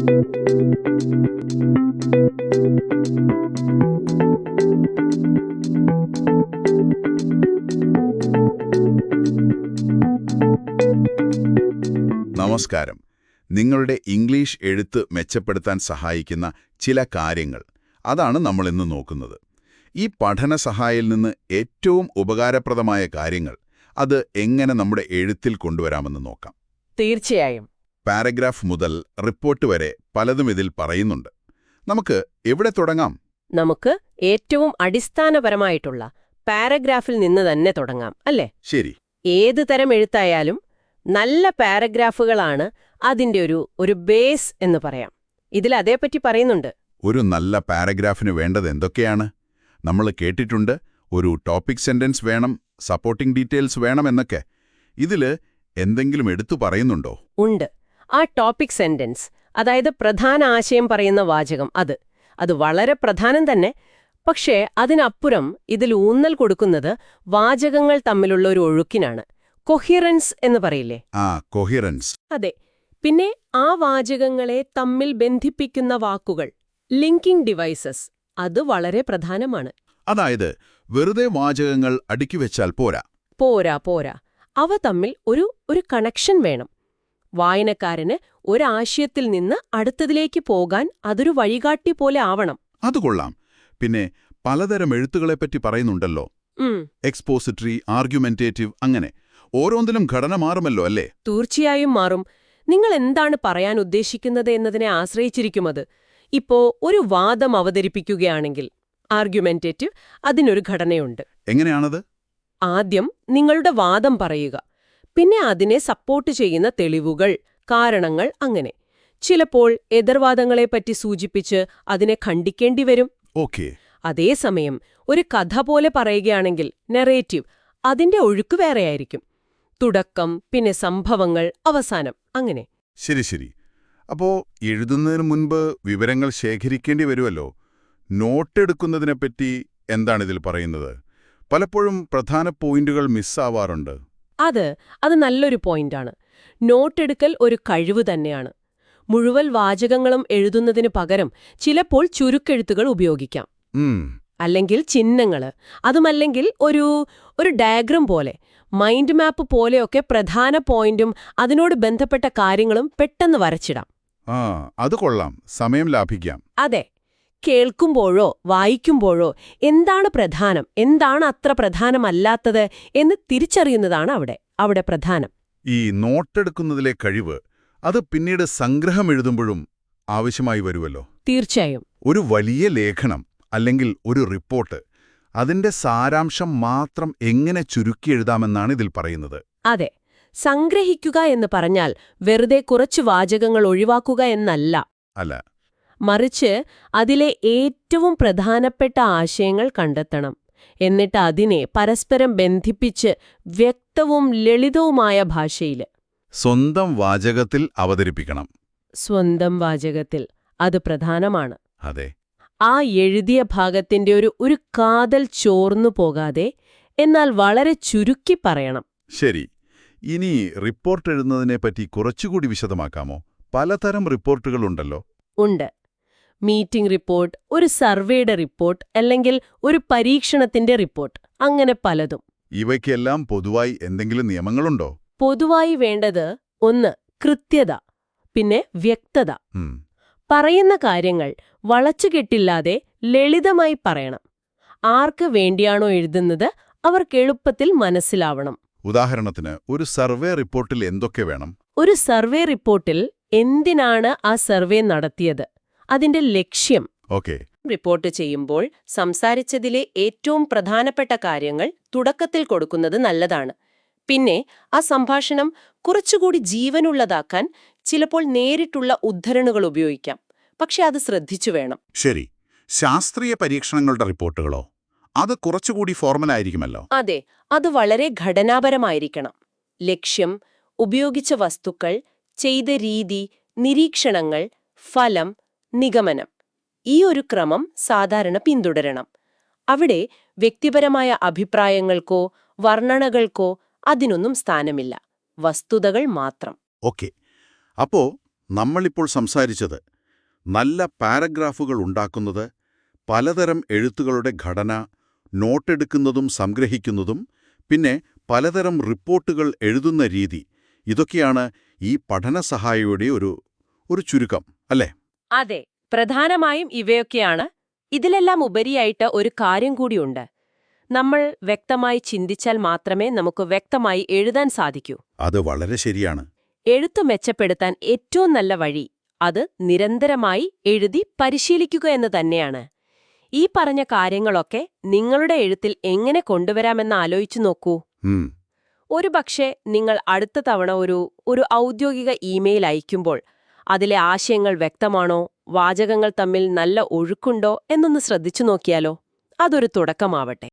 നമസ്കാരം. നിങ്ങളുടെ ഇംഗ്ലീഷ് എഴുത്ത് മെച്ചപ്പെടുത്താൻ സഹായിക്കുന്ന ചില കാര്യങ്ങൾ, അതാണ് നമ്മളിന്ന് നോക്കുന്നത്. ഈ പഠന സഹായിയിൽ നിന്ന് ഏറ്റവും ഉപകാരപ്രദമായ കാര്യങ്ങൾ, അത് എങ്ങനെ നമ്മുടെ എഴുത്തിൽ കൊണ്ടുവരാമെന്ന് നോക്കാം. തീർച്ചയായും. പാരഗ്രാഫ് മുതൽ റിപ്പോർട്ട് വരെ പലതും ഇതിൽ പറയുന്നുണ്ട്. നമുക്ക് എവിടെ തുടങ്ങാം? നമുക്ക് ഏറ്റവും അടിസ്ഥാനപരമായിട്ടുള്ള പാരഗ്രാഫിൽ നിന്ന് തന്നെ തുടങ്ങാം, അല്ലേ? ശരി. ഏത് തരം എഴുത്തായാലും നല്ല പാരഗ്രാഫുകളാണ് അതിന്റെ ഒരു ബേസ് എന്ന് പറയാം. ഇതിൽ അതേപ്പറ്റി പറയുന്നുണ്ട്. ഒരു നല്ല പാരഗ്രാഫിന് വേണ്ടത് എന്തൊക്കെയാണ്? നമ്മൾ കേട്ടിട്ടുണ്ട്, ഒരു ടോപ്പിക് സെന്റൻസ് വേണം, സപ്പോർട്ടിംഗ് ഡീറ്റെയിൽസ് വേണം എന്നൊക്കെ. ഇതില് എന്തെങ്കിലും എടുത്തു പറയുന്നുണ്ടോ? ഉണ്ട്. ആ ടോപ്പിക് സെന്റൻസ്, അതായത് പ്രധാന ആശയം പറയുന്ന വാചകം, അത് വളരെ പ്രധാനം തന്നെ. പക്ഷേ അതിനപ്പുറം ഇതിൽ ഊന്നൽ കൊടുക്കുന്നത് വാചകങ്ങൾ തമ്മിലുള്ള ഒരു ഒഴുക്കിനാണ്. കൊഹിറൻസ് എന്ന് പറയില്ലേ? കൊഹിറൻസ്. അതെ. പിന്നെ ആ വാചകങ്ങളെ തമ്മിൽ ബന്ധിപ്പിക്കുന്ന വാക്കുകൾ, ലിങ്കിംഗ് ഡിവൈസസ്, അത് വളരെ പ്രധാനമാണ്. അതായത് വെറുതെ വാചകങ്ങൾ അടുക്കി വെച്ചാൽ പോരാ. പോരാ. അവ തമ്മിൽ ഒരു കണക്ഷൻ വേണം. വായനക്കാരന് ഒരാശയത്തിൽ നിന്ന് അടുത്തതിലേക്ക് പോകാൻ അതൊരു വഴികാട്ടി പോലെ ആവണം. അത് കൊള്ളാം. പിന്നെ പലതരം എഴുത്തുകളെപ്പറ്റി പറയുന്നുണ്ടല്ലോ. എക്സ്പോസിറ്ററി, ആർഗ്യുമെന്റേറ്റീവ്, അങ്ങനെ ഓരോന്നിലും ഘടന മാറുമല്ലോ, അല്ലേ? തീർച്ചയായും മാറും. നിങ്ങൾ എന്താണ് പറയാൻ ഉദ്ദേശിക്കുന്നത് എന്നതിനെ ആശ്രയിച്ചിരിക്കുമത്. ഇപ്പോ ഒരു വാദം അവതരിപ്പിക്കുകയാണെങ്കിൽ ആർഗ്യുമെന്റേറ്റീവ്, അതിനൊരു ഘടനയുണ്ട്. എങ്ങനെയാണത്? ആദ്യം നിങ്ങളുടെ വാദം പറയുക, പിന്നെ അതിനെ സപ്പോർട്ട് ചെയ്യുന്ന തെളിവുകൾ, കാരണങ്ങൾ, അങ്ങനെ. ചിലപ്പോൾ എതിർവാദങ്ങളെപ്പറ്റി സൂചിപ്പിച്ച് അതിനെ ഖണ്ഡിക്കേണ്ടി വരും. ഓക്കേ. അതേസമയം ഒരു കഥ പോലെ പറയുകയാണെങ്കിൽ നറേറ്റീവ്, അതിന്റെ ഒഴുക്ക് വേറെയായിരിക്കും. തുടക്കം, പിന്നെ സംഭവങ്ങൾ, അവസാനം, അങ്ങനെ. ശരി. അപ്പോ എഴുതുന്നതിന് മുൻപ് വിവരങ്ങൾ ശേഖരിക്കേണ്ടി വരുമല്ലോ. നോട്ടെടുക്കുന്നതിനെപ്പറ്റി എന്താണിതിൽ പറയുന്നത്? പലപ്പോഴും പ്രധാന പോയിന്റുകൾ മിസ്സാവാറുണ്ട്. അത് നല്ലൊരു പോയിന്റാണ്. നോട്ടെടുക്കൽ ഒരു കഴിവ് തന്നെയാണ്. മുഴുവൻ വാചകങ്ങളും എഴുതുന്നതിന് പകരം ചിലപ്പോൾ ചുരുക്കെഴുത്തുകൾ ഉപയോഗിക്കാം. അല്ലെങ്കിൽ ചിഹ്നങ്ങള്, അതുമല്ലെങ്കിൽ ഒരു ഡയഗ്രം പോലെ, മൈൻഡ് മാപ്പ് പോലെയൊക്കെ പ്രധാന പോയിന്റും അതിനോട് ബന്ധപ്പെട്ട കാര്യങ്ങളും പെട്ടെന്ന് വരച്ചിടാം. അത് കൊള്ളാം. സമയം ലാഭിക്കാം. അതെ. കേൾക്കുമ്പോഴോ വായിക്കുമ്പോഴോ എന്താണ് പ്രധാനം, എന്താണ് അത്ര പ്രധാനമല്ലാത്തത് എന്ന് തിരിച്ചറിയുന്നതാണ് അവിടെ പ്രധാനം. ഈ നോട്ടെടുക്കുന്നതിലെ കഴിവ്, അത് പിന്നീട് സംഗ്രഹം എഴുതുമ്പോഴും ആവശ്യമായി വരുമല്ലോ. തീർച്ചയായും. ഒരു വലിയ ലേഖനം അല്ലെങ്കിൽ ഒരു റിപ്പോർട്ട്, അതിന്റെ സാരാംശം മാത്രം എങ്ങനെ ചുരുക്കി എഴുതാമെന്നാണ് ഇതിൽ പറയുന്നത്. അതെ. സംഗ്രഹിക്കുക എന്ന് പറഞ്ഞാൽ വെറുതെ കുറച്ചു വാചകങ്ങൾ ഒഴിവാക്കുക എന്നല്ല. അല്ല. മറിച്ച് അതിലെ ഏറ്റവും പ്രധാനപ്പെട്ട ആശയങ്ങൾ കണ്ടെത്തണം. എന്നിട്ട് അതിനെ പരസ്പരം ബന്ധിപ്പിച്ച് വ്യക്തവും ലളിതവുമായ ഭാഷയിൽ സ്വന്തം വാചകത്തിൽ അവതരിപ്പിക്കണം. സ്വന്തം വാചകത്തിൽ. അത് പ്രധാനമാണ്. അതെ. ആ എഴുതിയ ഭാഗത്തിന്റെ ഒരു കാതൽ ചോർന്നു പോകാതെ, എന്നാൽ വളരെ ചുരുക്കി പറയണം. ശരി. ഇനി റിപ്പോർട്ട് എഴുതുന്നതിനെപ്പറ്റി കുറച്ചുകൂടി വിശദമാക്കാമോ? പലതരം റിപ്പോർട്ടുകളുണ്ടല്ലോ. ഉണ്ട്. മീറ്റിംഗ് റിപ്പോർട്ട്, ഒരു സർവേയുടെ റിപ്പോർട്ട്, അല്ലെങ്കിൽ ഒരു പരീക്ഷണത്തിന്റെ റിപ്പോർട്ട്, അങ്ങനെ പലതും. ഇവയ്ക്കെല്ലാം പൊതുവായി എന്തെങ്കിലും നിയമങ്ങളുണ്ടോ? പൊതുവായി വേണ്ടത് 1 കൃത്യത, പിന്നെ വ്യക്തത. പറയുന്ന കാര്യങ്ങൾ വളച്ചുകെട്ടില്ലാതെ ലളിതമായി പറയണം. ആർക്ക് വേണ്ടിയാണോ എഴുതുന്നത് അവർക്ക് എളുപ്പത്തിൽ മനസ്സിലാവണം. ഉദാഹരണത്തിന് ഒരു സർവേ റിപ്പോർട്ടിൽ എന്തൊക്കെ വേണം? ഒരു സർവേ റിപ്പോർട്ടിൽ എന്തിനാണ് ആ സർവേ നടത്തിയത്, അതിന്റെ ലക്ഷ്യം. ഓക്കേ. റിപ്പോർട്ട് ചെയ്യുമ്പോൾ സംസാരിച്ചതിലെ ഏറ്റവും പ്രധാനപ്പെട്ട കാര്യങ്ങൾ തുടക്കത്തിൽ കൊടുക്കുന്നത് നല്ലതാണ്. പിന്നെ ആ സംഭാഷണം കുറച്ചുകൂടി ജീവനുള്ളതാക്കാൻ ചിലപ്പോൾ നേരിട്ടുള്ള ഉദ്ധരണുകൾ ഉപയോഗിക്കാം. പക്ഷെ അത് ശ്രദ്ധിച്ചു വേണം. ശരി. ശാസ്ത്രീയ പരീക്ഷണങ്ങളുടെ റിപ്പോർട്ടുകളോ? അത് കുറച്ചുകൂടി ഫോർമലായിരിക്കുമല്ലോ. അതെ, അത് വളരെ ഘടനാപരമായിരിക്കണം. ലക്ഷ്യം, ഉപയോഗിച്ച വസ്തുക്കൾ, ചെയ്ത രീതി, നിരീക്ഷണങ്ങൾ, ഫലം, നിഗമനം, ഈ ഒരു ക്രമം സാധാരണ പിന്തുടരണം. അവിടെ വ്യക്തിപരമായ അഭിപ്രായങ്ങൾക്കോ വർണ്ണനകൾക്കോ അതിനൊന്നും സ്ഥാനമില്ല. വസ്തുതകൾ മാത്രം. ഓക്കെ. അപ്പോ നമ്മളിപ്പോൾ സംസാരിച്ചത് നല്ല പാരഗ്രാഫുകൾ ഉണ്ടാക്കുന്നത്, പലതരം എഴുത്തുകളുടെ ഘടന, നോട്ടെടുക്കുന്നതും സംഗ്രഹിക്കുന്നതും, പിന്നെ പലതരം റിപ്പോർട്ടുകൾ എഴുതുന്ന രീതി, ഇതൊക്കെയാണ് ഈ പഠനസഹായിയുടെ ഒരു ചുരുക്കം, അല്ലേ? അതെ, പ്രധാനമായും ഇവയൊക്കെയാണ്. ഇതിലെല്ലാം ഉപരിയായിട്ട് ഒരു കാര്യം കൂടിയുണ്ട്. നമ്മൾ വ്യക്തമായി ചിന്തിച്ചാൽ മാത്രമേ നമുക്ക് വ്യക്തമായി എഴുതാൻ സാധിക്കൂ. അത് വളരെ ശരിയാണ്. എഴുത്തു മെച്ചപ്പെടുത്താൻ ഏറ്റവും നല്ല വഴി അത് നിരന്തരമായി എഴുതി പരിശീലിക്കുക എന്ന് തന്നെയാണ്. ഈ പറഞ്ഞ കാര്യങ്ങളൊക്കെ നിങ്ങളുടെ എഴുത്തിൽ എങ്ങനെ കൊണ്ടുവരാമെന്ന് ആലോചിച്ചു നോക്കൂ. ഒരുപക്ഷെ നിങ്ങൾ അടുത്ത തവണ ഒരു ഔദ്യോഗിക ഇമെയിൽ അയക്കുമ്പോൾ അതിലെ ആശയങ്ങൾ വ്യക്തമാണോ, വാചകങ്ങൾ തമ്മിൽ നല്ല ഒഴുക്കുണ്ടോ എന്നൊന്ന് ശ്രദ്ധിച്ചു നോക്കിയാലോ? അതൊരു തുടക്കമാവട്ടെ.